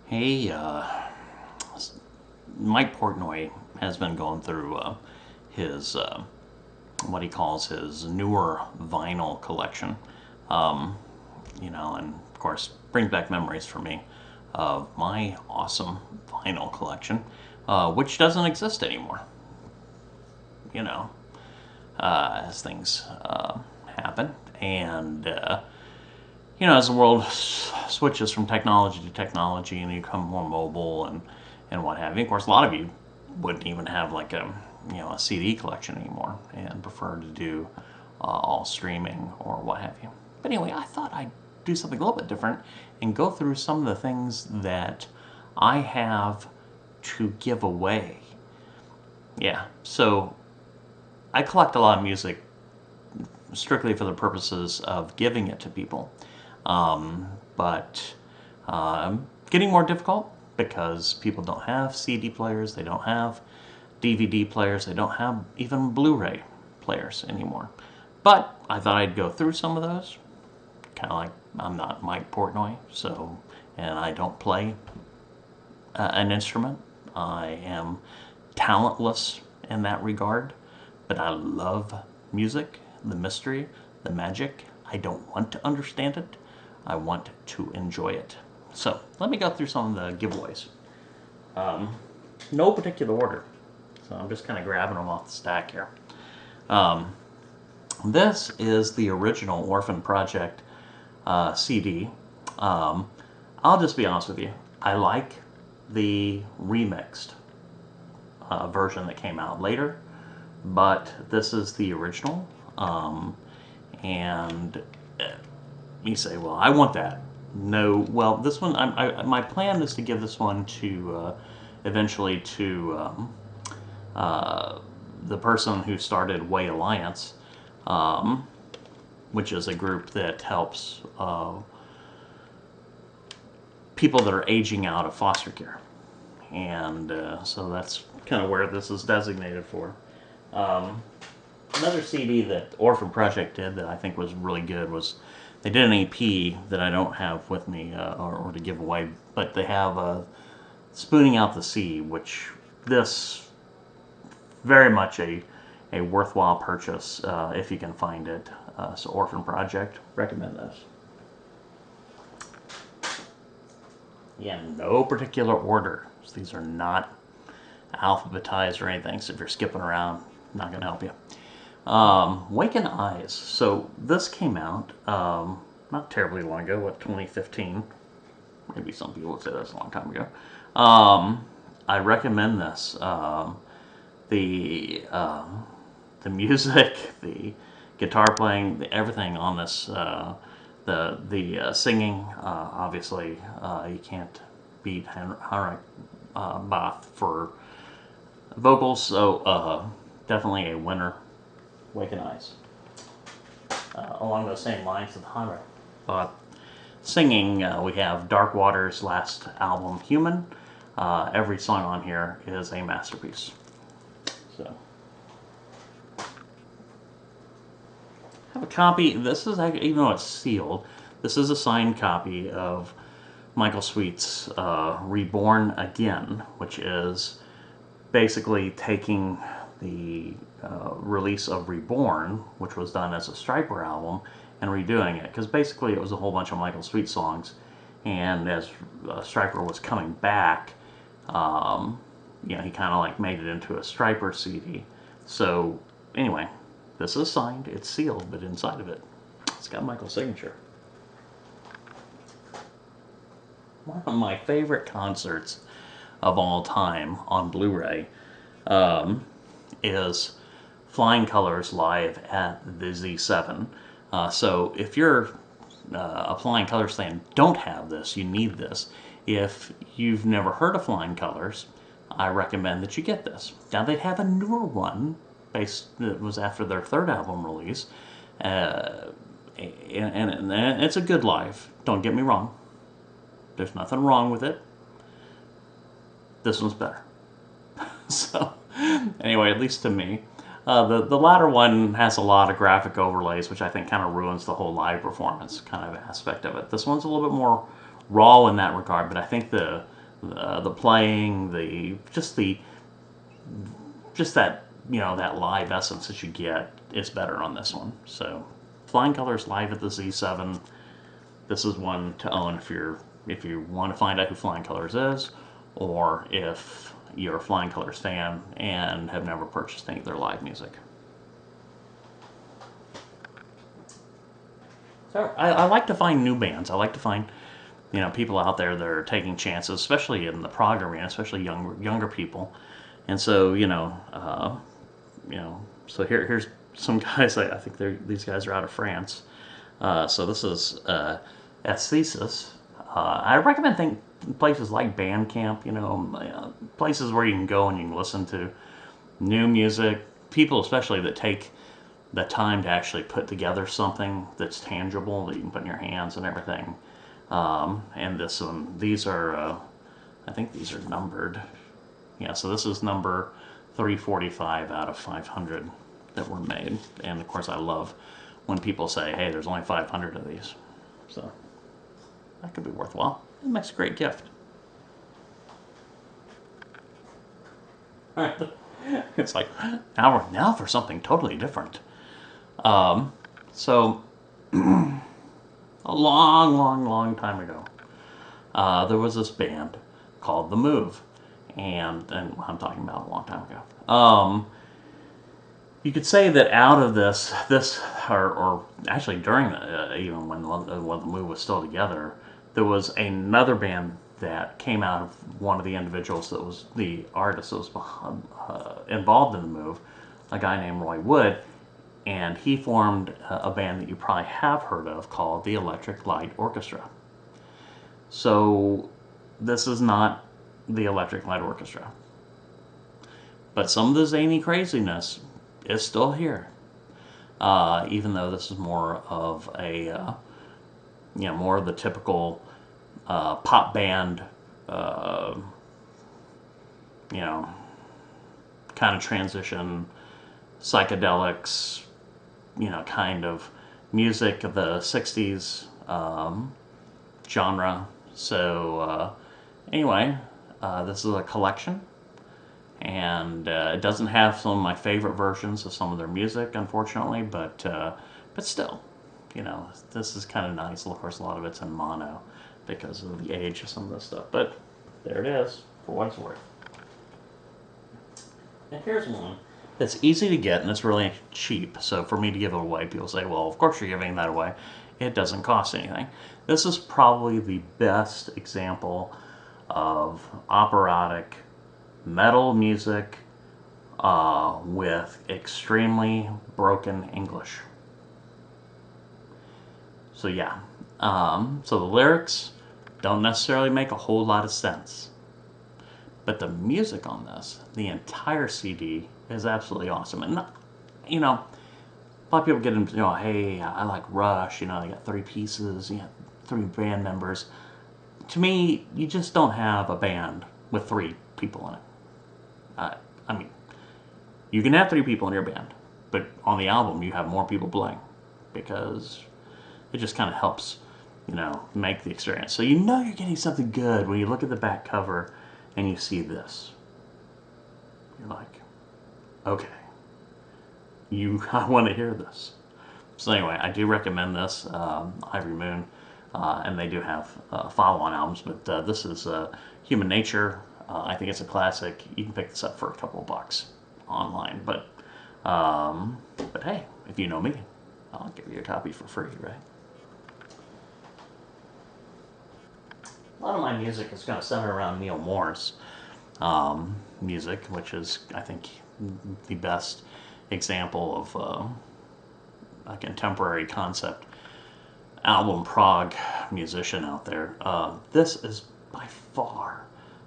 Hey, Mike Portnoy has been going through his what he calls his newer vinyl collection. Um, and of course brings back memories for me of my awesome vinyl collection, which doesn't exist anymore. You know, as things happen, and as the world switches from technology to technology and you become more mobile and what have you. Of course, a lot of you wouldn't even have like a CD collection anymore and prefer to do all streaming or what have you. But anyway, I thought I'd do something a little bit different and go through some of the things that I have to give away. Yeah, so I collect a lot of music strictly for the purposes of giving it to people. But getting more difficult because people don't have CD players, they don't have DVD players, they don't have even Blu-ray players anymore. But I thought I'd go through some of those. Kind of like I'm not Mike Portnoy, and I don't play an instrument. I am talentless in that regard, but I love music, the mystery, the magic. I don't want to understand it. I want to enjoy it. So let me go through some of the giveaways. No particular order. So I'm just kind of grabbing them off the stack here. This is the original Orphan Project CD. I'll just be honest with you. I like the remixed version that came out later, but this is the original. And you say, well, I want that. No, well, this one, my plan is to give this one to eventually to the person who started Way Alliance, which is a group that helps people that are aging out of foster care. And so that's kind of where this is designated for. Another CD that Orphan Project did that I think was really good was they did an EP that I don't have with me or to give away, but they have Spooning Out the Sea, which this very much a worthwhile purchase if you can find it. So Orphan Project, recommend this. Yeah, no particular order. So these are not alphabetized or anything, so if you're skipping around, not going to help you. Waken Eyes. So this came out not terribly long ago, 2015? Maybe some people would say that's a long time ago. I recommend this. The music, the guitar playing, everything on this, the singing, obviously, you can't beat Henrik Both for vocals, so definitely a winner. Waken Eyes. Along those same lines with Henrik Both singing, we have Dark Water's last album, Human. Every song on here is a masterpiece. So, I have a copy. This is actually, even though it's sealed, this is a signed copy of Michael Sweet's Reborn Again, which is basically taking the release of Reborn, which was done as a Stryper album, and redoing it. Because basically it was a whole bunch of Michael Sweet songs, and as Stryper was coming back, he kind of like made it into a Stryper CD. So anyway, this is signed, it's sealed, but inside of it, it's got Michael's signature. One of my favorite concerts of all time on Blu-ray is Flying Colors live at the Z7. So if you're a Flying Colors fan, don't have this, you need this. If you've never heard of Flying Colors, I recommend that you get this. Now they have a newer one, that was after their third album release, and it's a good live, don't get me wrong. There's nothing wrong with it. This one's better. So, anyway, at least to me. The latter one has a lot of graphic overlays, which I think kind of ruins the whole live performance kind of aspect of it. This one's a little bit more raw in that regard, but I think the the playing, just that, that live essence that you get is better on this one. So Flying Colors live at the Z7. This is one to own if you want to find out who Flying Colors is, or if you're a Flying Colors fan and have never purchased any of their live music. So I like to find new bands. I like to find people out there that are taking chances, especially in the prog arena, especially younger people. And so so here's some guys. I think these guys are out of France. So this is Aesthesis. I recommend places like Bandcamp, places where you can go and you can listen to new music. People especially that take the time to actually put together something that's tangible that you can put in your hands and everything. And these are, I think these are numbered. Yeah, so this is number 345 out of 500 that were made. And of course I love when people say, hey, there's only 500 of these. So that could be worthwhile. It makes a great gift. All right. It's like, now for something totally different. So a long time ago, there was this band called The Move, and I'm talking about a long time ago. You could say that out of this, or actually during even when the Move was still together, there was another band that came out of one of the individuals that was the artist that was involved in The Move, a guy named Roy Wood. And he formed a band that you probably have heard of called the Electric Light Orchestra. So this is not the Electric Light Orchestra. But some of the zany craziness is still here. Even though this is more of more of the typical pop band, kind of transition, psychedelics, kind of music of the 60s genre. So anyway, this is a collection, and it doesn't have some of my favorite versions of some of their music, unfortunately, but still, this is kind of nice. Of course, a lot of it's in mono because of the age of some of this stuff, but there it is, for what it's worth. And here's one that's easy to get and it's really cheap. So for me to give it away, people say, well, of course you're giving that away. It doesn't cost anything. This is probably the best example of operatic metal music with extremely broken English. So yeah, so the lyrics don't necessarily make a whole lot of sense. But the music on this, the entire CD, is absolutely awesome. And, a lot of people get into, hey, I like Rush, they got 3 pieces, 3 band members. To me, you just don't have a band with 3 people in it. I mean, you can have 3 people in your band, but on the album you have more people playing because it just kind of helps, make the experience. So you're getting something good when you look at the back cover and you see this. You're like, okay, I want to hear this. So anyway, I do recommend this, Ivory Moon, and they do have follow-on albums, but this is Human Nature. I think it's a classic. You can pick this up for a couple of bucks online, but hey, if you know me, I'll give you a copy for free, right? A lot of my music is going to center around Neil Morse music, which is, I think, the best example of a contemporary concept album prog musician out there. This is by far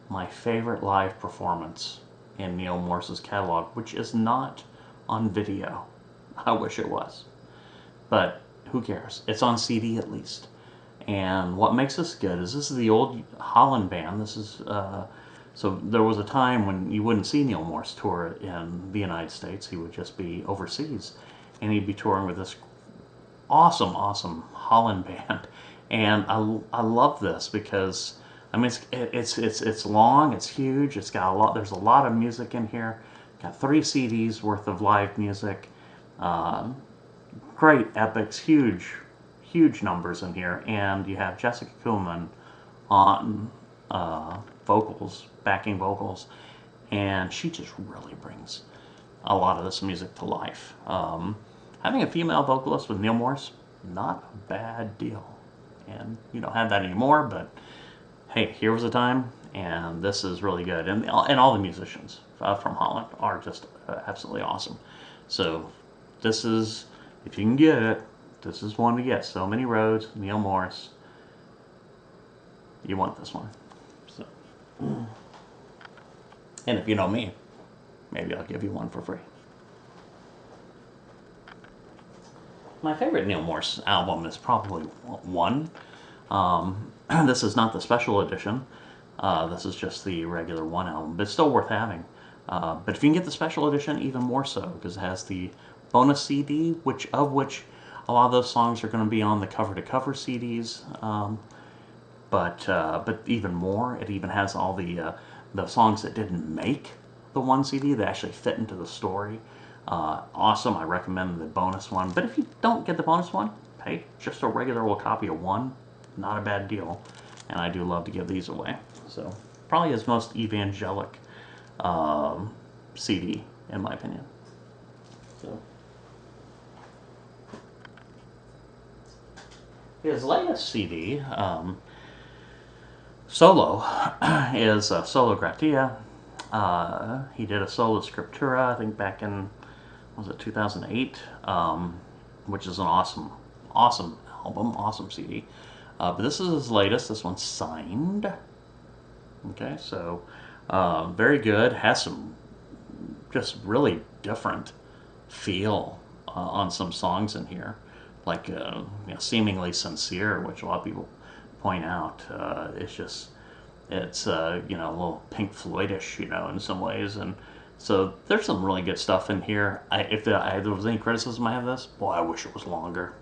my favorite live performance in Neil Morse's catalog, which is not on video. I wish it was, but who cares? It's on CD at least. And what makes this good is this is the old Holland band. This is so there was a time when you wouldn't see Neil Morse tour in the United States. He would just be overseas, and he'd be touring with this awesome Holland band. And I love this because I mean, it's long, it's huge, it's got a lot. There's a lot of music in here. Got 3 CDs worth of live music. Great epics, huge numbers in here, and you have Jessica Kuhlman on vocals, backing vocals, and she just really brings a lot of this music to life. Having a female vocalist with Neil Morse, not a bad deal. And you don't have that anymore, but hey, here was a time, and this is really good. And all the musicians from Holland are just absolutely awesome. So this is, if you can get it, this is one to get. So Many Roads, Neil Morse. You want this one. So, and if you know me, maybe I'll give you one for free. My favorite Neil Morse album is probably one. This is not the special edition. This is just the regular one album, but it's still worth having. But if you can get the special edition, even more so, because it has the bonus CD, which a lot of those songs are going to be on the cover-to-cover CDs. But even more, it even has all the songs that didn't make the one CD that actually fit into the story. Awesome. I recommend the bonus one. But if you don't get the bonus one, hey, just a regular old copy of one, not a bad deal. And I do love to give these away. So probably his most evangelic CD, in my opinion. So his latest CD, solo, is Solo Gratia. He did a solo scriptura, I think back in, was it 2008, which is an awesome album, awesome CD. But this is his latest. This one's signed. Okay, so very good. Has some just really different feel on some songs in here, like seemingly sincere, which a lot of people point out. It's a little Pink Floydish, in some ways, and so there's some really good stuff in here. If there was any criticism I have of this, boy, I wish it was longer.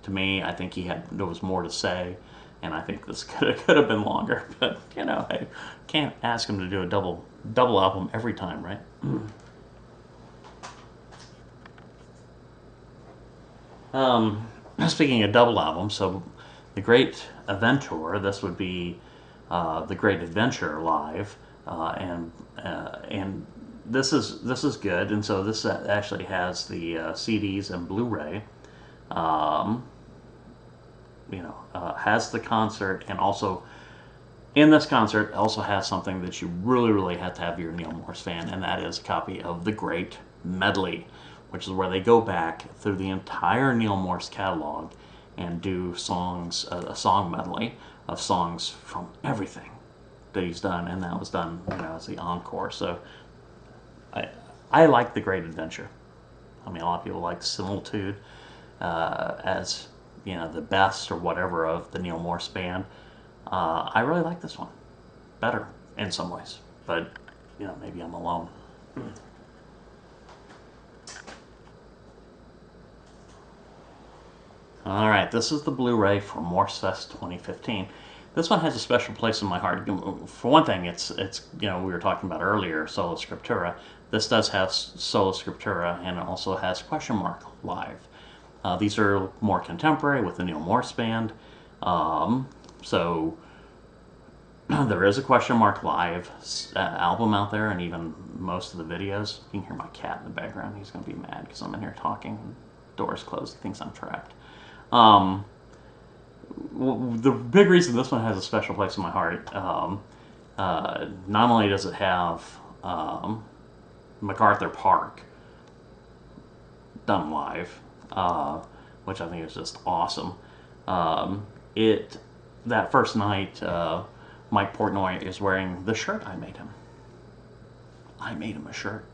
To me, I think there was more to say, and I think this could have been longer. But I can't ask him to do a double album every time, right? Speaking of double albums, so the Great Adventure, this would be the Great Adventure live, and this is good. And so this actually has the CDs and Blu-ray. Has the concert, and also in this concert also has something that you really have to have if you're a Neil Morse fan, and that is a copy of the Great Medley, which is where they go back through the entire Neil Morse catalog and do songs, a song medley of songs from everything that he's done, and that was done as the encore. So I like the Great Adventure. I mean, a lot of people like Similitude as the best or whatever of the Neil Morse band. I really like this one better in some ways, but maybe I'm alone. All right, this is the Blu-ray for Morse Fest 2015. This one has a special place in my heart. For one thing, it's we were talking about earlier, Solo Scriptura. This does have Solo Scriptura, and it also has Question Mark live. These are more contemporary with the Neil Morse band. So there is a Question Mark live album out there, and even most of the videos. You can hear my cat in the background. He's going to be mad because I'm in here talking. Doors closed. He thinks I'm trapped. The big reason this one has a special place in my heart, not only does it have MacArthur Park done live, which I think is just awesome. That first night, Mike Portnoy is wearing the shirt I made him. I made him a shirt,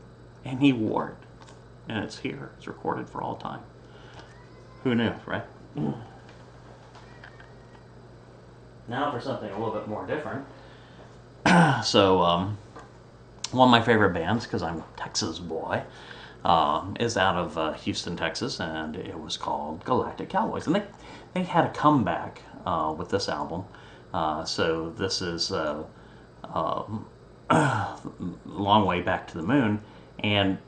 and he wore it, and it's here. It's recorded for all time. Who knew, right? Now for something a little bit more different. So, one of my favorite bands, because I'm a Texas boy, is out of Houston, Texas, and it was called Galactic Cowboys. And they had a comeback with this album. So this is a long way back to the moon. And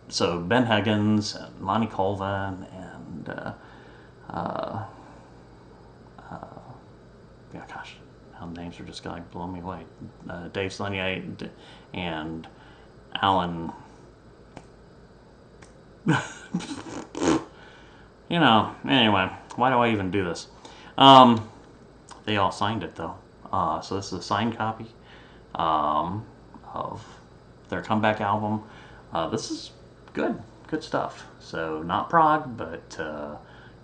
so Ben Higgins and Monty Colvin and yeah, gosh, now names are just going to blow me away. Dave Slanier and Alan. You know, anyway, why do I even do this? They all signed it though. So this is a signed copy of their comeback album. This is good stuff. So not prog, but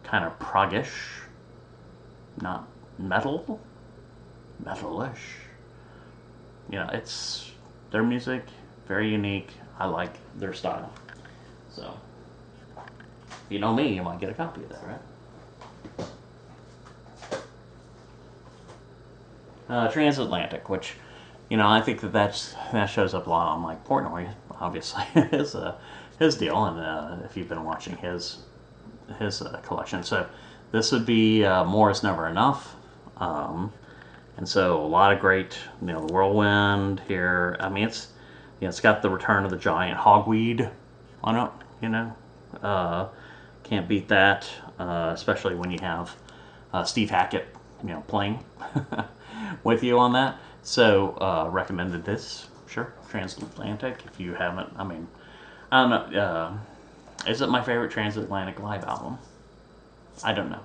kind of proggish, not metalish. You know, it's their music, very unique. I like their style. So, if you know me, you might get a copy of that, right? Transatlantic, which, you know, I think that shows up a lot on Mike Portnoy, obviously, his deal, and if you've been watching his collection. So this would be More Is Never Enough. And so a lot of great, you know, the Whirlwind here. I mean, it's got the Return of the Giant Hogweed on it, you know. Can't beat that, especially when you have Steve Hackett, you know, playing with you on that. So recommended this, sure, Transatlantic. If you haven't, I mean, I don't know. Is it my favorite Transatlantic live album? I don't know.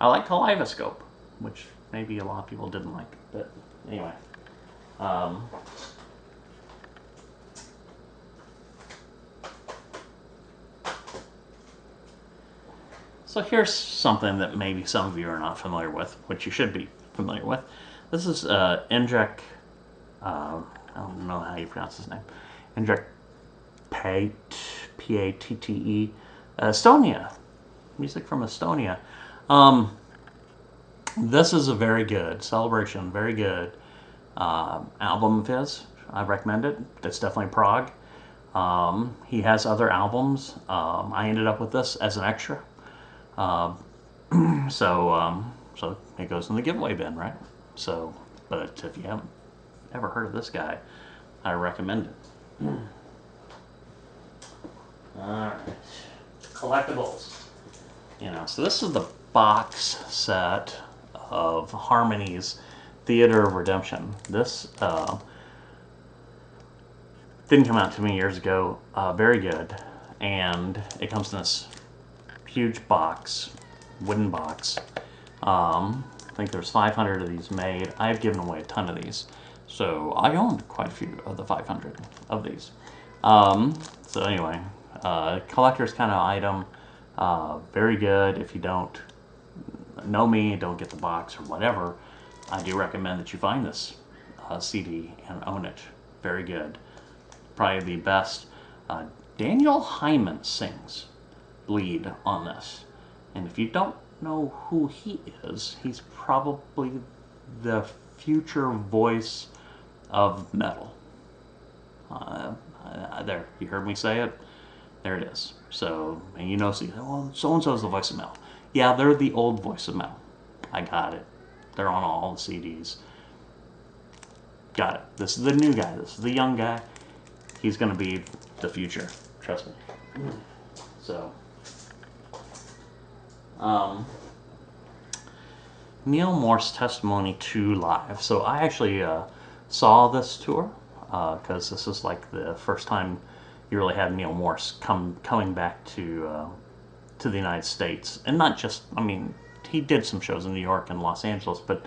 I like Kaleidoscope, which maybe a lot of people didn't like, but anyway. So here's something that maybe some of you are not familiar with, which you should be familiar with. This is Indrek, I don't know how you pronounce his name, Indrek Pate, P-A-T-T-E, Estonia, music from Estonia. This is a very good celebration, very good album of his. I recommend it. It's definitely prog. He has other albums. I ended up with this as an extra. So it goes in the giveaway bin, right? So, but if you haven't ever heard of this guy, I recommend it. Alright. Collectibles. You know, so this is the box set of Harmony's Theater of Redemption. This didn't come out too many years ago. Very good. And it comes in this huge box, wooden box. I think there's 500 of these made. I've given away a ton of these. So I owned quite a few of the 500 of these. So anyway, collector's kind of item. Very good. If you don't know me, don't get the box or whatever, I do recommend that you find this CD and own it. Very good. Probably the best. Daniel Hyman sings lead on this. And if you don't know who he is, he's probably the future voice of metal. There, you heard me say it. There it is. So, and you know, well, so-and-so is the voice of metal. Yeah, they're the old voice of metal. I got it. They're on all the CDs. Got it. This is the new guy. This is the young guy. He's going to be the future. Trust me. So, Neil Morse Testimony 2 Live. So I actually saw this tour because this is like the first time you really had Neil Morse coming back to the United States, and not just. I mean, he did some shows in New York and Los Angeles, but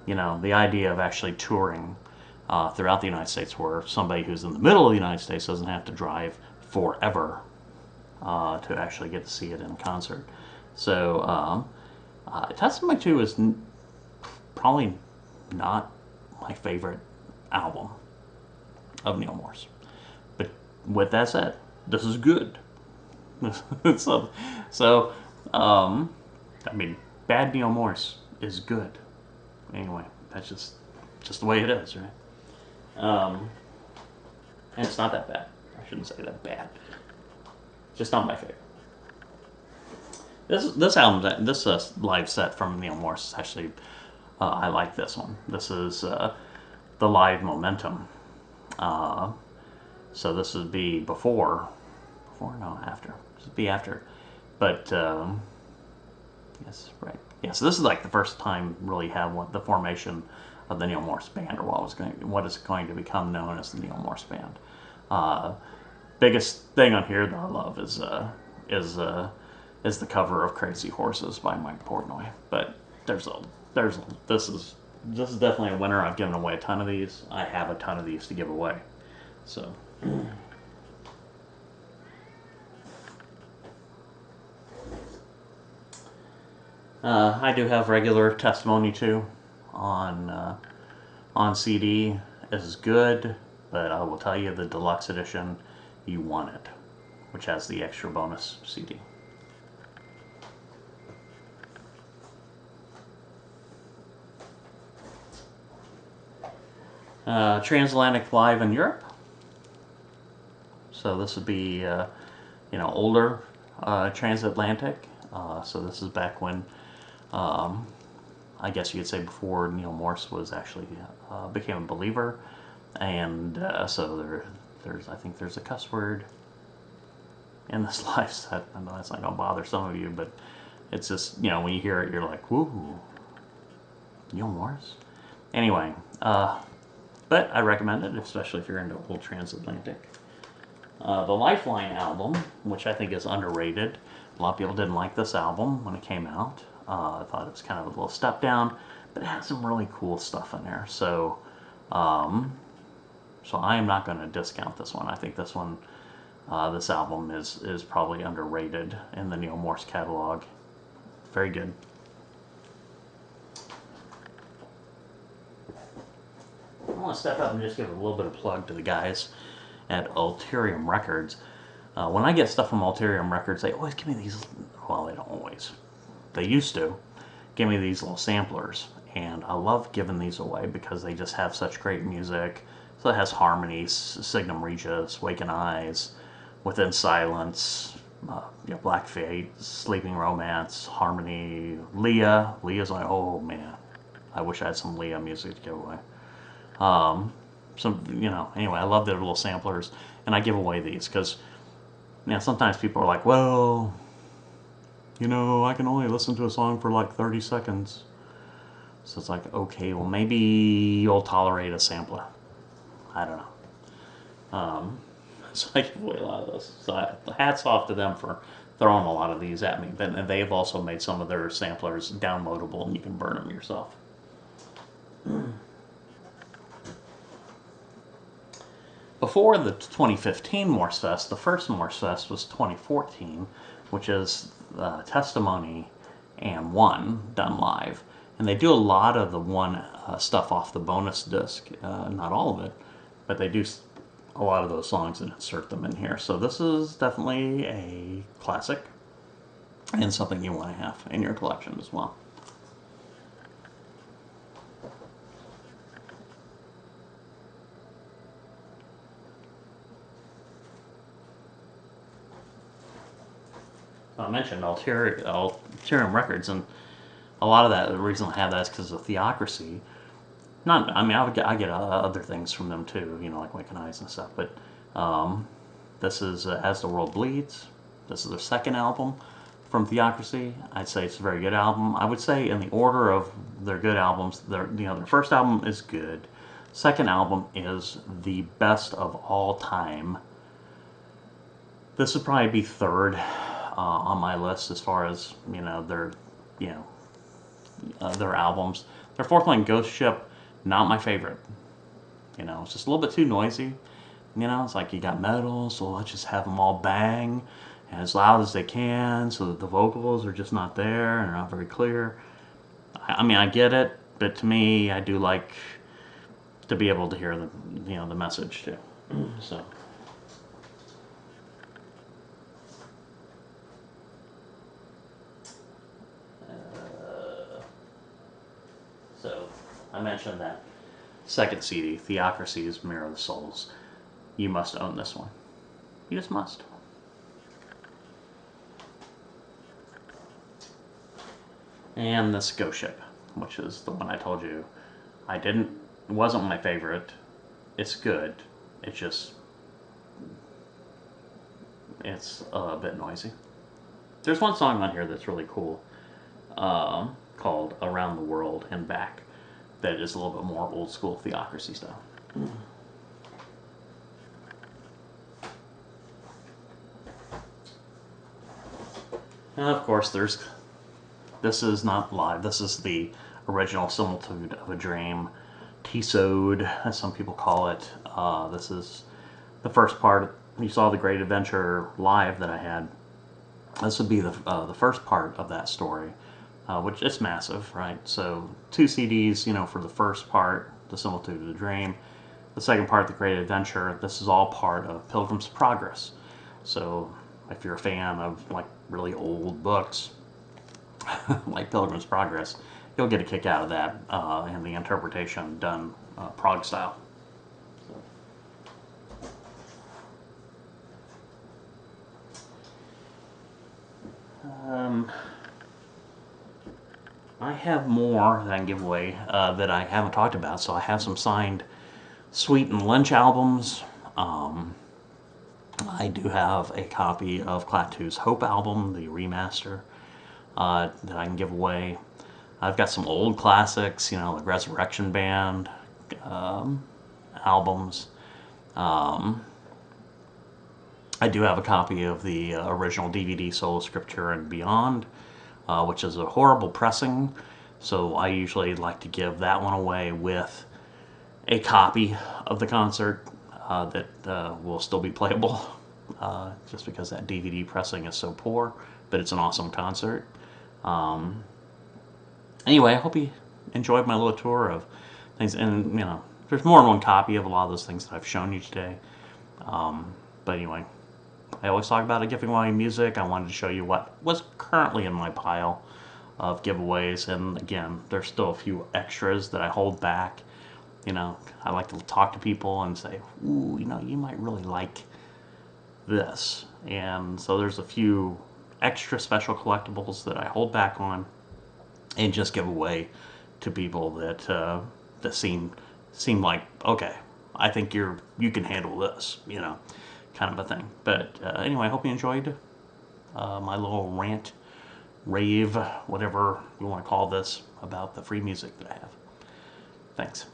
you know, the idea of actually touring throughout the United States, where somebody who's in the middle of the United States doesn't have to drive forever to actually get to see it in concert. So, Testimony 2 is probably not my favorite album of Neil Morse. But with that said, this is good. so, I mean, bad Neil Morse is good. Anyway, that's just the way it is, right? And it's not that bad. I shouldn't say that bad. Just not my favorite. This album, this live set from Neil Morse is actually, I like this one. This is the live Momentum. So this would be before, no, after. This would be after, but yes, right. Yeah, so this is like the first time really have the formation of the Neil Morse Band, or what is going to become known as the Neil Morse Band. Biggest thing on here that I love is the cover of Crazy Horses by Mike Portnoy. But this is definitely a winner. I've given away a ton of these. I have a ton of these to give away. So. I do have regular testimony too on CD. This is good, but I will tell you the deluxe edition, you want it, which has the extra bonus CD. Transatlantic Live in Europe. So this would be, older transatlantic. So this is back when, I guess you could say before Neil Morse was actually became a believer, and so I think there's a cuss word in this live set. I know that's not gonna bother some of you, but it's just when you hear it, you're like, woo, Neil Morse. Anyway, but I recommend it, especially if you're into old transatlantic. The Lifeline album, which I think is underrated. A lot of people didn't like this album when it came out. I thought it was kind of a little step down, but it has some really cool stuff in there. So, so I am not going to discount this one. I think this one, this album is probably underrated in the Neil Morse catalog. Very good. I want to step up and just give a little bit of plug to the guys at Ulterium Records. When I get stuff from Ulterium Records, they always give me these, well, they don't always. They used to give me these little samplers, and I love giving these away because they just have such great music. So it has harmonies, Signum Regis, Waking Eyes, Within Silence, Black Fate, Sleeping Romance, Harmony, Leah. Leah's like, oh man, I wish I had some Leah music to give away. Anyway, I love their little samplers, and I give away these because, sometimes people are like, well, I can only listen to a song for like 30 seconds. So it's like, okay, well, maybe you'll tolerate a sampler. I don't know. So I give away a lot of those. So hats off to them for throwing a lot of these at me. But they've also made some of their samplers downloadable, and you can burn them yourself. Before the 2015 Morse Fest, the first Morse Fest was 2014, which is Testimony and One done live. And they do a lot of the One stuff off the bonus disc, not all of it, but they do a lot of those songs and insert them in here. So this is definitely a classic and something you want to have in your collection as well. I mentioned Ulterium Records, and a lot of that, the reason I have that is because of Theocracy. I get other things from them too, like Waking Eyes and stuff, but this is As the World Bleeds. This is their second album from Theocracy. I'd say it's a very good album. I would say in the order of their good albums, their first album is good. Second album is the best of all time. This would probably be third on my list as far as their albums. Their fourth one, Ghost Ship, not my favorite. It's just a little bit too noisy. It's like you got metal, so let's just have them all bang as loud as they can, so that the vocals are just not there and they're not very clear. I get it, but to me, I do like to be able to hear the message too. So. So, I mentioned that second CD, Theocracy's Mirror of the Souls. You must own this one. You just must. And this Ghost Ship, which is the one I told you it wasn't my favorite. It's good. It's a bit noisy. There's one song on here that's really cool, called Around the World and Back, that is a little bit more old school Theocracy style. And of course, this is not live. This is the original Similitude of a Dream, T-Sode, as some people call it. This is the first part. You saw the Great Adventure live that I had. This would be the first part of that story, which is massive, right? So 2 CDs, for the first part, the Similitude of the Dream. The second part, the Great Adventure. This is all part of Pilgrim's Progress. So if you're a fan of like really old books, like Pilgrim's Progress, you'll get a kick out of that, and the interpretation done prog style. I have more that I can give away that I haven't talked about. So I have some signed Sweet and Lynch albums. I do have a copy of Klaatu's Hope album, the remaster, that I can give away. I've got some old classics, the Resurrection Band albums. I do have a copy of the original DVD Sola Scriptura and Beyond, which is a horrible pressing, so I usually like to give that one away with a copy of the concert that will still be playable, just because that DVD pressing is so poor, but it's an awesome concert. Anyway, I hope you enjoyed my little tour of things, and there's more than one copy of a lot of those things that I've shown you today. But anyway, I always talk about giving away music. I wanted to show you what was currently in my pile of giveaways, and again, there's still a few extras that I hold back. I like to talk to people and say, ooh, you might really like this. And so there's a few extra special collectibles that I hold back on and just give away to people that seem like, okay, I think you can handle this, kind of a thing. But anyway, I hope you enjoyed my little rant, rave, whatever you want to call this, about the free music that I have. Thanks.